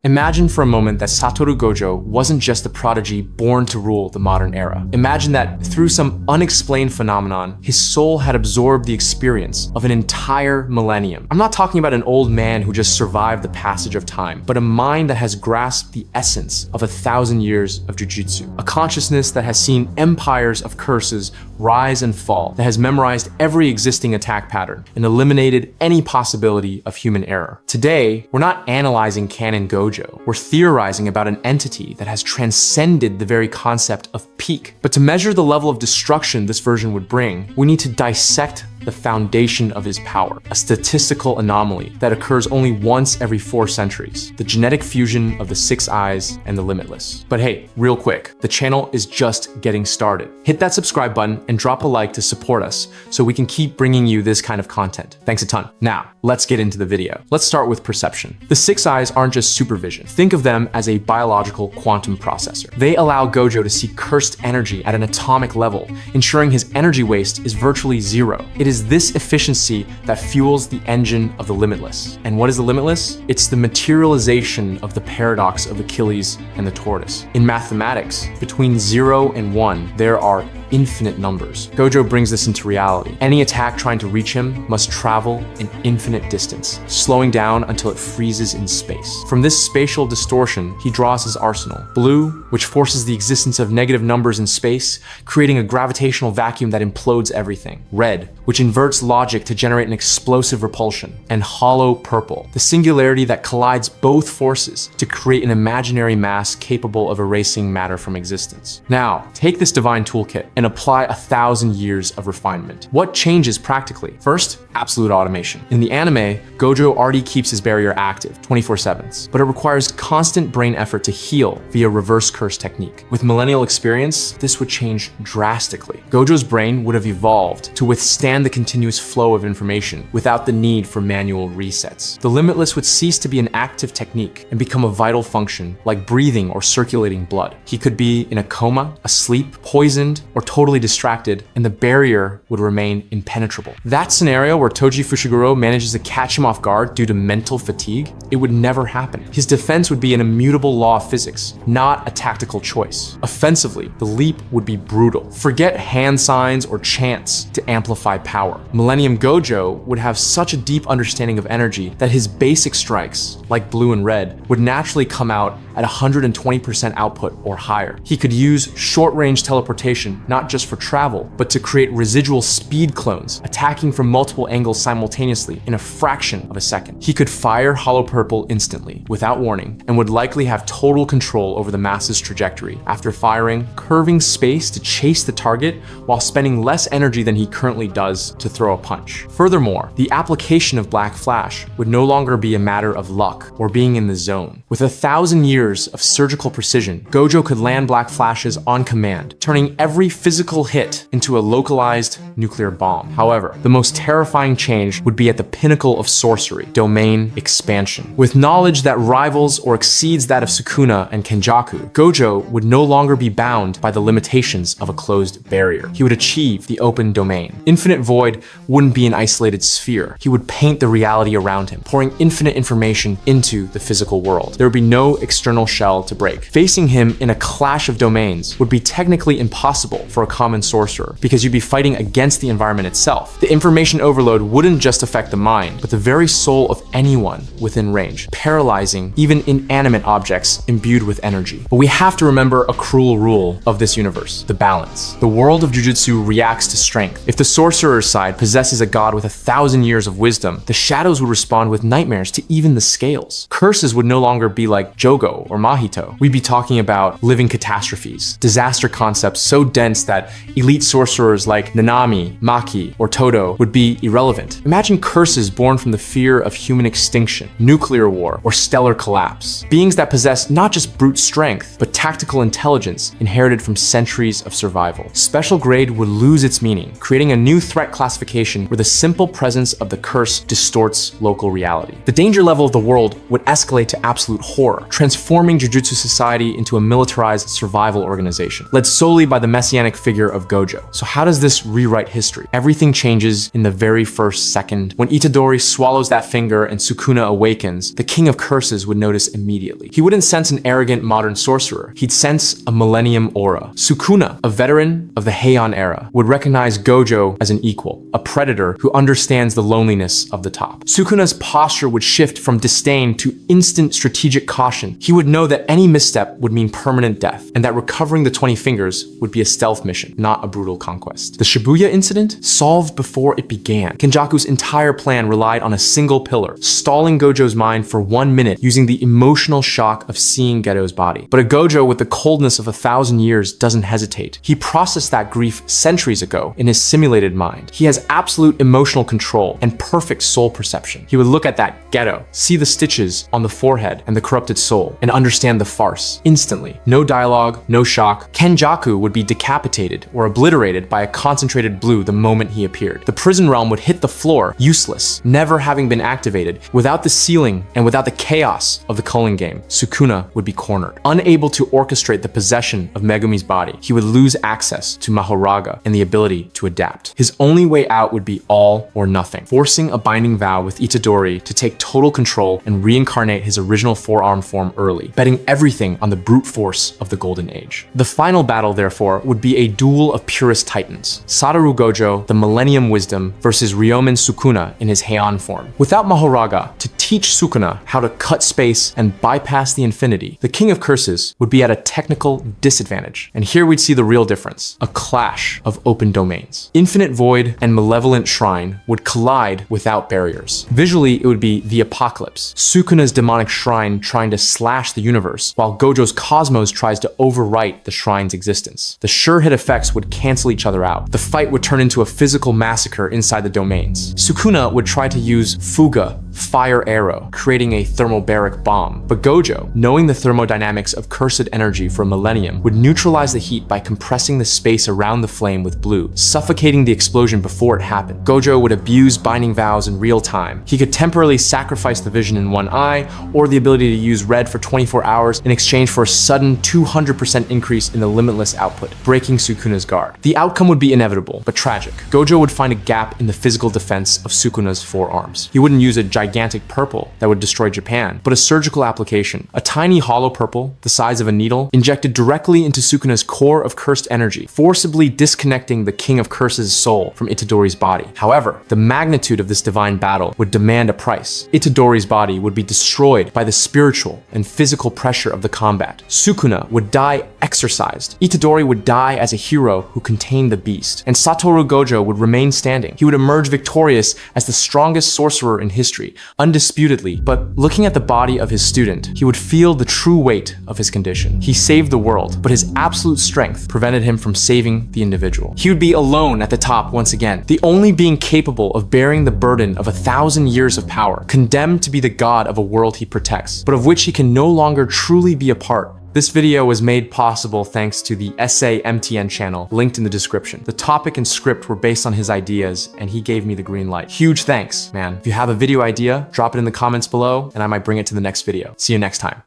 Imagine for a moment that Satoru Gojo wasn't just a prodigy born to rule the modern era. Imagine that through some unexplained phenomenon, his soul had absorbed the experience of an entire millennium. I'm not talking about an old man who just survived the passage of time, but a mind that has grasped the essence of 1,000 years of Jujutsu. A consciousness that has seen empires of curses rise and fall, that has memorized every existing attack pattern and eliminated any possibility of human error. Today, we're not analyzing canon Gojo. We're theorizing about an entity that has transcended the very concept of peak. But to measure the level of destruction this version would bring, we need to dissect the foundation of his power, a statistical anomaly that occurs only once every 4 centuries, the genetic fusion of the 6 eyes and the limitless. But hey, real quick, the channel is just getting started. Hit that subscribe button and drop a like to support us so we can keep bringing you this kind of content. Thanks a ton. Now, let's get into the video. Let's start with perception. The 6 eyes aren't just supervision. Think of them as a biological quantum processor. They allow Gojo to see cursed energy at an atomic level, ensuring his energy waste is virtually zero. It is this efficiency that fuels the engine of the limitless. And what is the limitless? It's the materialization of the paradox of Achilles and the tortoise. In mathematics, between 0 and 1, there are infinite numbers. Gojo brings this into reality. Any attack trying to reach him must travel an infinite distance, slowing down until it freezes in space. From this spatial distortion, he draws his arsenal. Blue, which forces the existence of negative numbers in space, creating a gravitational vacuum that implodes everything. Red, which inverts logic to generate an explosive repulsion. And hollow purple, the singularity that collides both forces to create an imaginary mass capable of erasing matter from existence. Now, take this divine toolkit and apply 1,000 years of refinement. What changes practically? First, absolute automation. In the anime, Gojo already keeps his barrier active 24/7, but it requires constant brain effort to heal via reverse curse technique. With millennial experience, this would change drastically. Gojo's brain would have evolved to withstand the continuous flow of information without the need for manual resets. The limitless would cease to be an active technique and become a vital function like breathing or circulating blood. He could be in a coma, asleep, poisoned, or totally distracted, and the barrier would remain impenetrable. That scenario where Toji Fushiguro manages to catch him off guard due to mental fatigue, it would never happen. His defense would be an immutable law of physics, not a tactical choice. Offensively, the leap would be brutal. Forget hand signs or chants to amplify power. Millennium Gojo would have such a deep understanding of energy that his basic strikes, like blue and red, would naturally come out at 120% output or higher. He could use short-range teleportation not just for travel, but to create residual speed clones, attacking from multiple angles simultaneously in a fraction of a second. He could fire hollow purple instantly, without warning, and would likely have total control over the mass's trajectory after firing, curving space to chase the target while spending less energy than he currently does to throw a punch. Furthermore, the application of Black Flash would no longer be a matter of luck or being in the zone. With 1,000 years of surgical precision, Gojo could land Black Flashes on command, turning every physical hit into a localized nuclear bomb. However, the most terrifying change would be at the pinnacle of sorcery, domain expansion. With knowledge that rivals or exceeds that of Sukuna and Kenjaku, Gojo would no longer be bound by the limitations of a closed barrier. He would achieve the open domain. Infinite Void wouldn't be an isolated sphere. He would paint the reality around him, pouring infinite information into the physical world. There would be no external shell to break. Facing him in a clash of domains would be technically impossible for a common sorcerer, because you'd be fighting against the environment itself. The information overload wouldn't just affect the mind, but the very soul of anyone within range, paralyzing even inanimate objects imbued with energy. But we have to remember a cruel rule of this universe: the balance. The world of Jujutsu reacts to strength. If the sorcerer's side possesses a god with 1,000 years of wisdom, the shadows would respond with nightmares to even the scales. Curses would no longer be like Jogo or Mahito. We'd be talking about living catastrophes, disaster concepts so dense that elite sorcerers like Nanami, Maki, or Todo would be irrelevant. Imagine curses born from the fear of human extinction, nuclear war, or stellar collapse. Beings that possess not just brute strength, but tactical intelligence inherited from centuries of survival. Special grade would lose its meaning, creating a new threat classification where the simple presence of the curse distorts local reality. The danger level of the world would escalate to absolute horror, transforming Jujutsu society into a militarized survival organization, led solely by the messianic iconic figure of Gojo. So how does this rewrite history? Everything changes in the very first second. When Itadori swallows that finger and Sukuna awakens, the King of Curses would notice immediately. He wouldn't sense an arrogant modern sorcerer. He'd sense a millennium aura. Sukuna, a veteran of the Heian Era, would recognize Gojo as an equal, a predator who understands the loneliness of the top. Sukuna's posture would shift from disdain to instant strategic caution. He would know that any misstep would mean permanent death, and that recovering the 20 fingers would be a stealth mission, not a brutal conquest. The Shibuya incident? Solved before it began. Kenjaku's entire plan relied on a single pillar, stalling Gojo's mind for 1 minute using the emotional shock of seeing Geto's body. But a Gojo with the coldness of 1,000 years doesn't hesitate. He processed that grief centuries ago in his simulated mind. He has absolute emotional control and perfect soul perception. He would look at that Geto, see the stitches on the forehead and the corrupted soul, and understand the farce instantly. No dialogue, no shock. Kenjaku would be decapitated or obliterated by a concentrated blue the moment he appeared. The prison realm would hit the floor, useless, never having been activated. Without the ceiling and without the chaos of the culling game, Sukuna would be cornered. Unable to orchestrate the possession of Megumi's body, he would lose access to Mahoraga and the ability to adapt. His only way out would be all or nothing, forcing a binding vow with Itadori to take total control and reincarnate his original four-arm form early, betting everything on the brute force of the Golden Age. The final battle, therefore, would be a duel of purest titans. Satoru Gojo, the Millennium Wisdom, versus Ryomen Sukuna in his Heian form. Without Mahoraga to teach Sukuna how to cut space and bypass the infinity, the King of Curses would be at a technical disadvantage. And here we'd see the real difference, a clash of open domains. Infinite Void and Malevolent Shrine would collide without barriers. Visually, it would be the apocalypse. Sukuna's demonic shrine trying to slash the universe, while Gojo's cosmos tries to overwrite the shrine's existence. The sure hit effects would cancel each other out. The fight would turn into a physical massacre inside the domains. Sukuna would try to use Fuga, Fire Arrow, creating a thermobaric bomb. But Gojo, knowing the thermodynamics of cursed energy for a millennium, would neutralize the heat by compressing the space around the flame with blue, suffocating the explosion before it happened. Gojo would abuse binding vows in real time. He could temporarily sacrifice the vision in one eye, or the ability to use red for 24 hours in exchange for a sudden 200% increase in the limitless output, breaking Sukuna's guard. The outcome would be inevitable, but tragic. Gojo would find a gap in the physical defense of Sukuna's forearms. He wouldn't use a gigantic purple that would destroy Japan, but a surgical application. A tiny hollow purple, the size of a needle, injected directly into Sukuna's core of cursed energy, forcibly disconnecting the King of Curses' soul from Itadori's body. However, the magnitude of this divine battle would demand a price. Itadori's body would be destroyed by the spiritual and physical pressure of the combat. Sukuna would die exorcised. Itadori would die as a hero who contained the beast. And Satoru Gojo would remain standing. He would emerge victorious as the strongest sorcerer in history, undisputedly. But looking at the body of his student, he would feel the true weight of his condition. He saved the world, but his absolute strength prevented him from saving the individual. He would be alone at the top once again, the only being capable of bearing the burden of 1,000 years of power, condemned to be the god of a world he protects, but of which he can no longer truly be a part. This video was made possible thanks to the Essay MTN channel linked in the description. The topic and script were based on his ideas, and he gave me the green light. Huge thanks, man. If you have a video idea, drop it in the comments below, and I might bring it to the next video. See you next time.